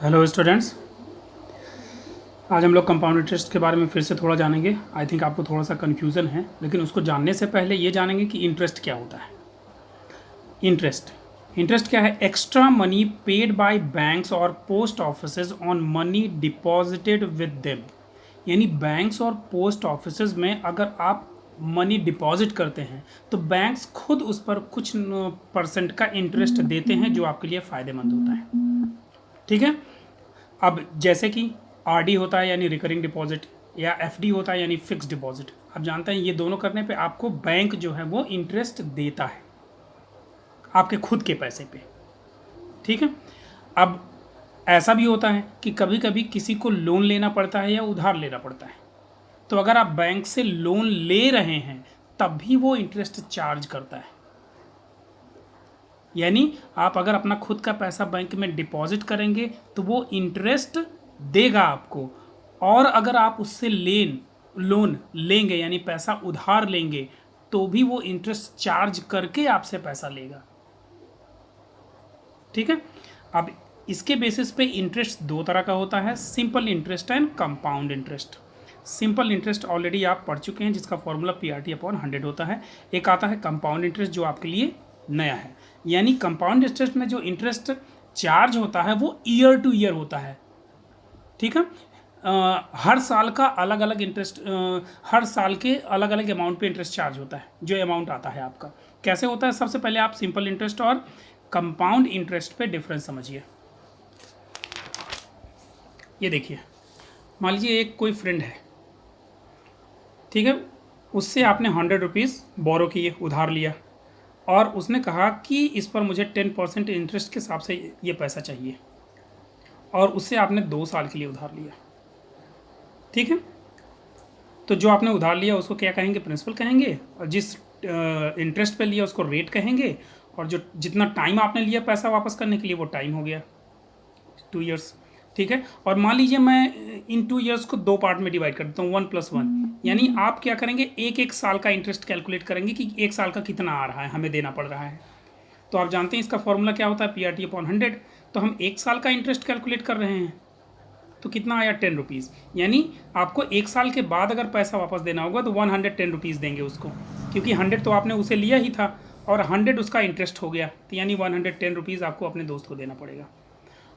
Hello students, आज हम लोग कंपाउंड इंटरेस्ट के बारे में फिर से थोड़ा जानेंगे। आई थिंक आपको थोड़ा सा कन्फ्यूज़न है, लेकिन उसको जानने से पहले ये जानेंगे कि इंटरेस्ट क्या होता है। इंटरेस्ट इंटरेस्ट क्या है? Extra money paid by banks और post offices on money deposited with them. यानी बैंक्स और पोस्ट ऑफिसेज में अगर आप मनी डिपॉजिट करते हैं तो बैंक्स खुद उस पर कुछ परसेंट का इंटरेस्ट देते हैं, जो आपके लिए फ़ायदेमंद होता है। ठीक है। अब जैसे कि आरडी होता है यानी रिकरिंग डिपॉजिट, या एफडी होता है यानी फिक्स डिपॉजिट। आप जानते हैं ये दोनों करने पे आपको बैंक जो है वो इंटरेस्ट देता है आपके खुद के पैसे पे। ठीक है। अब ऐसा भी होता है कि कभी कभी किसी को लोन लेना पड़ता है या उधार लेना पड़ता है, तो अगर आप बैंक से लोन ले रहे हैं तब भी वो इंटरेस्ट चार्ज करता है। यानी आप अगर अपना खुद का पैसा बैंक में डिपॉजिट करेंगे तो वो इंटरेस्ट देगा आपको, और अगर आप उससे लोन लेंगे यानी पैसा उधार लेंगे तो भी वो इंटरेस्ट चार्ज करके आपसे पैसा लेगा। ठीक है। अब इसके बेसिस पे इंटरेस्ट दो तरह का होता है, simple interest and compound interest. Simple interest already आप पढ़ चुके हैं, जिसका फॉर्मूला PRT/100 होता है। एक आता है कंपाउंड इंटरेस्ट जो आपके लिए नया है। यानी कंपाउंड इंटरेस्ट में जो इंटरेस्ट चार्ज होता है वो ईयर टू ईयर होता है। ठीक है। हर साल का अलग अलग इंटरेस्ट, हर साल के अलग अलग अमाउंट पे इंटरेस्ट चार्ज होता है। जो अमाउंट आता है आपका कैसे होता है, सबसे पहले आप सिंपल इंटरेस्ट और कंपाउंड इंटरेस्ट पे डिफरेंस समझिए। ये देखिए, मान लीजिए एक कोई फ्रेंड है, ठीक है, उससे आपने 100 रुपीज़ बोरो किए, उधार लिया, और उसने कहा कि इस पर मुझे 10% इंटरेस्ट के हिसाब से ये पैसा चाहिए, और उससे आपने 2 साल के लिए उधार लिया। ठीक है। तो जो आपने उधार लिया उसको क्या कहेंगे? प्रिंसिपल कहेंगे, और जिस इंटरेस्ट पे लिया उसको रेट कहेंगे, और जो जितना टाइम आपने लिया पैसा वापस करने के लिए वो टाइम हो गया 2 ईयर्स। ठीक है। और मान लीजिए मैं इन 2 ईयर्स को 2 पार्ट में डिवाइड कर देता हूँ, 1+1। यानी आप क्या करेंगे, एक एक साल का इंटरेस्ट कैलकुलेट करेंगे कि एक साल का कितना आ रहा है, हमें देना पड़ रहा है। तो आप जानते हैं इसका फॉर्मूला क्या होता है, PRT/100। तो हम एक साल का इंटरेस्ट कैलकुलेट कर रहे हैं, तो कितना आया? 10 रुपीज़। यानी आपको एक साल के बाद अगर पैसा वापस देना होगा तो 110 रुपीज़ देंगे उसको, क्योंकि 100 तो आपने उसे लिया ही था और 100 उसका इंटरेस्ट हो गया, तो यानी 110 रुपीज़ आपको अपने दोस्त को देना पड़ेगा।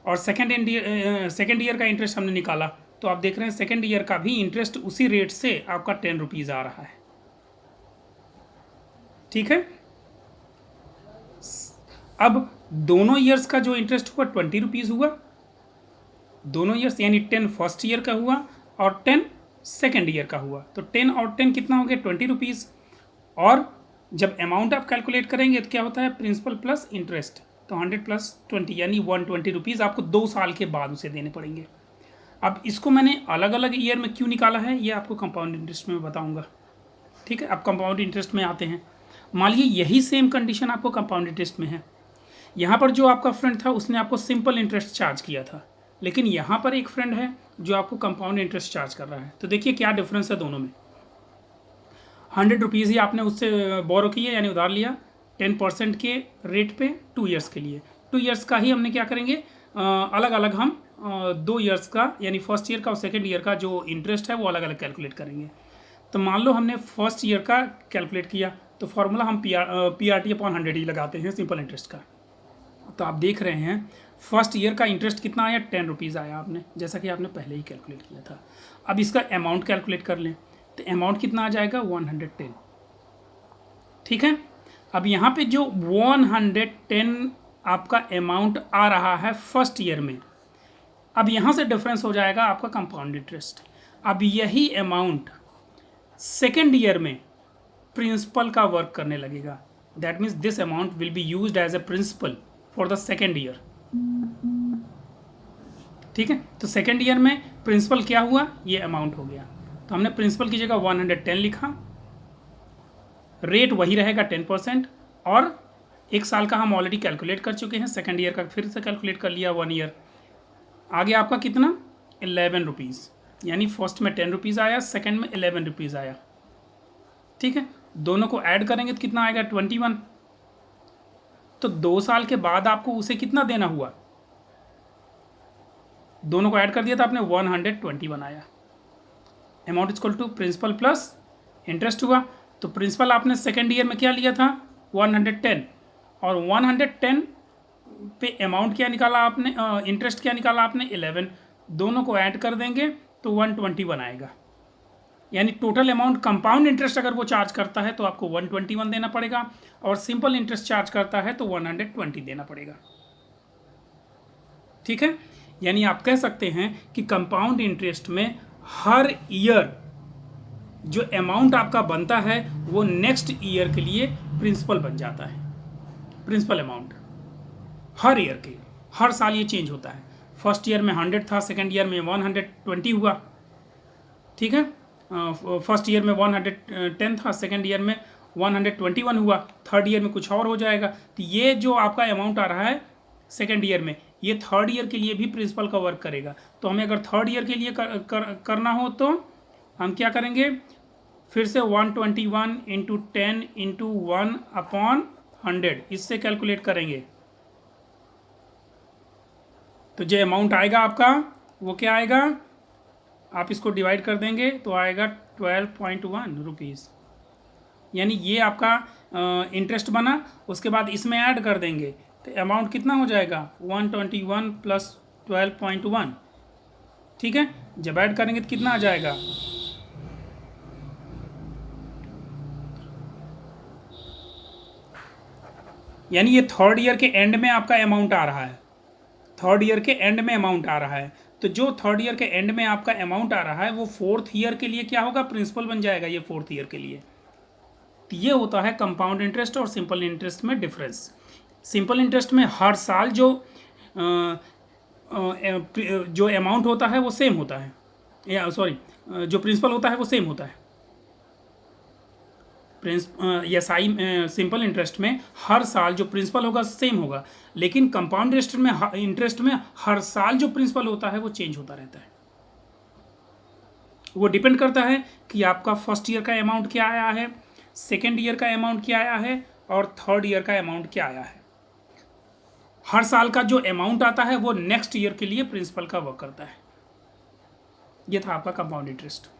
और सेकेंड ईयर का इंटरेस्ट हमने निकाला, तो आप देख रहे हैं सेकेंड ईयर का भी इंटरेस्ट उसी रेट से आपका 10 रुपीज़ आ रहा है। ठीक है। अब दोनों ईयर्स का जो इंटरेस्ट हुआ 20 रुपीज़ हुआ, दोनों ईयर्स, यानी 10 फर्स्ट ईयर का हुआ और 10 सेकेंड ईयर का हुआ। तो 10 और 10 कितना हो गया? 20 रुपीज़। और जब अमाउंट आप कैलकुलेट करेंगे तो क्या होता है? Principal plus interest. तो 100 + 20 यानी 120 रुपीज़ आपको 2 साल के बाद उसे देने पड़ेंगे। अब इसको मैंने अलग अलग ईयर में क्यों निकाला है ये आपको कंपाउंड इंटरेस्ट में बताऊंगा। ठीक है। अब कंपाउंड इंटरेस्ट में आते हैं। मान लीजिए यही सेम कंडीशन आपको कंपाउंड इंटरेस्ट में है। यहाँ पर जो आपका फ्रेंड था उसने आपको सिंपल इंटरेस्ट चार्ज किया था, लेकिन यहाँ पर एक फ्रेंड है जो आपको कंपाउंड इंटरेस्ट चार्ज कर रहा है। तो देखिए क्या डिफरेंस है दोनों में। 100 रुपीज़ ही आपने उससे बोरो किए यानी उधार लिया 10% के रेट पे 2 ईयर्स के लिए। 2 ईयर्स का ही हमने क्या करेंगे, अलग अलग हम 2 ईयर्स का यानी फर्स्ट ईयर का और सेकेंड ईयर का जो इंटरेस्ट है वो अलग अलग कैलकुलेट करेंगे। तो मान लो हमने फर्स्ट ईयर का कैलकुलेट किया, तो फॉर्मूला हम PRT/100 ही लगाते हैं सिंपल इंटरेस्ट का। तो आप देख रहे हैं फर्स्ट ईयर का इंटरेस्ट कितना आया? 10 रुपीज़ आया आपने, जैसा कि आपने पहले ही कैलकुलेट किया था। अब इसका अमाउंट कैलकुलेट कर लें, तो अमाउंट कितना आ जाएगा? 110। ठीक है। अब यहाँ पे जो 110 आपका अमाउंट आ रहा है फर्स्ट ईयर में, अब यहाँ से डिफरेंस हो जाएगा आपका कंपाउंड इंटरेस्ट। अब यही अमाउंट सेकेंड ईयर में प्रिंसिपल का वर्क करने लगेगा। That means this amount will be used as a principal for the second year. ठीक है। तो सेकेंड ईयर में प्रिंसिपल क्या हुआ? ये अमाउंट हो गया। तो हमने प्रिंसिपल की जगह 110 लिखा, रेट वही रहेगा 10%, और एक साल का हम ऑलरेडी कैलकुलेट कर चुके हैं, सेकेंड ईयर का फिर से कैलकुलेट कर लिया 1 ईयर। आ गया आपका कितना? 11 रुपीज़। यानी फर्स्ट में 10 रुपीज़ आया, सेकेंड में 11 रुपीज़ आया। ठीक है। दोनों को ऐड करेंगे तो कितना आएगा? 21। तो 2 साल के बाद आपको उसे कितना देना हुआ? दोनों को ऐड कर दिया था आपने, 120 बनाया। Amount equal to principal plus interest हुआ। तो प्रिंसिपल आपने सेकेंड ईयर में क्या लिया था, 110, और 110 पे अमाउंट क्या निकाला आपने, इंटरेस्ट क्या निकाला आपने, 11। दोनों को ऐड कर देंगे तो 120 बनाएगा। यानी टोटल अमाउंट कंपाउंड इंटरेस्ट अगर वो चार्ज करता है तो आपको 121 देना पड़ेगा, और सिंपल इंटरेस्ट चार्ज करता है तो 120 देना पड़ेगा। ठीक है, यानी आप कह सकते हैं कि कंपाउंड इंटरेस्ट में हर ईयर जो अमाउंट आपका बनता है वो नेक्स्ट ईयर के लिए प्रिंसिपल बन जाता है। प्रिंसिपल अमाउंट हर ईयर के, हर साल ये चेंज होता है। फर्स्ट ईयर में 100 था, सेकेंड ईयर में 120 हुआ। ठीक है, फर्स्ट ईयर में 110 था, सेकेंड ईयर में 121 हुआ, थर्ड ईयर में कुछ और हो जाएगा। तो ये जो आपका अमाउंट आ रहा है सेकेंड ईयर में, ये थर्ड ईयर के लिए भी प्रिंसिपल का वर्क करेगा। तो हमें अगर थर्ड ईयर के लिए करना हो तो हम क्या करेंगे, फिर से 121 इंटू 10 इंटू 1/100 इससे कैलकुलेट करेंगे। तो जो अमाउंट आएगा आपका वो क्या आएगा, आप इसको डिवाइड कर देंगे तो आएगा 12.1 रुपीज़। यानी ये आपका इंटरेस्ट बना, उसके बाद इसमें ऐड कर देंगे तो अमाउंट कितना हो जाएगा, 121 प्लस 12.1। ठीक है, जब ऐड करेंगे तो कितना आ जाएगा, यानी ये थर्ड ईयर के एंड में आपका अमाउंट आ रहा है। थर्ड ईयर के एंड में अमाउंट आ रहा है, तो जो थर्ड ईयर के एंड में आपका अमाउंट आ रहा है वो फोर्थ ईयर के लिए क्या होगा, प्रिंसिपल बन जाएगा ये फोर्थ ईयर के लिए। तो ये होता है कंपाउंड इंटरेस्ट और सिंपल इंटरेस्ट में डिफरेंस। सिंपल इंटरेस्ट में हर साल जो अमाउंट होता है वो सेम होता है, या सॉरी जो प्रिंसिपल होता है वो सेम होता है। सिंपल इंटरेस्ट में हर साल जो प्रिंसिपल होगा सेम होगा, लेकिन कंपाउंड इंटरेस्ट में हर साल जो प्रिंसिपल होता है वो चेंज होता रहता है। वो डिपेंड करता है कि आपका फर्स्ट ईयर का अमाउंट क्या आया है, सेकेंड ईयर का अमाउंट क्या आया है, और थर्ड ईयर का अमाउंट क्या आया है। हर साल का जो अमाउंट आता है वो नेक्स्ट ईयर के लिए प्रिंसिपल का वर्क करता है। ये था आपका कंपाउंड इंटरेस्ट।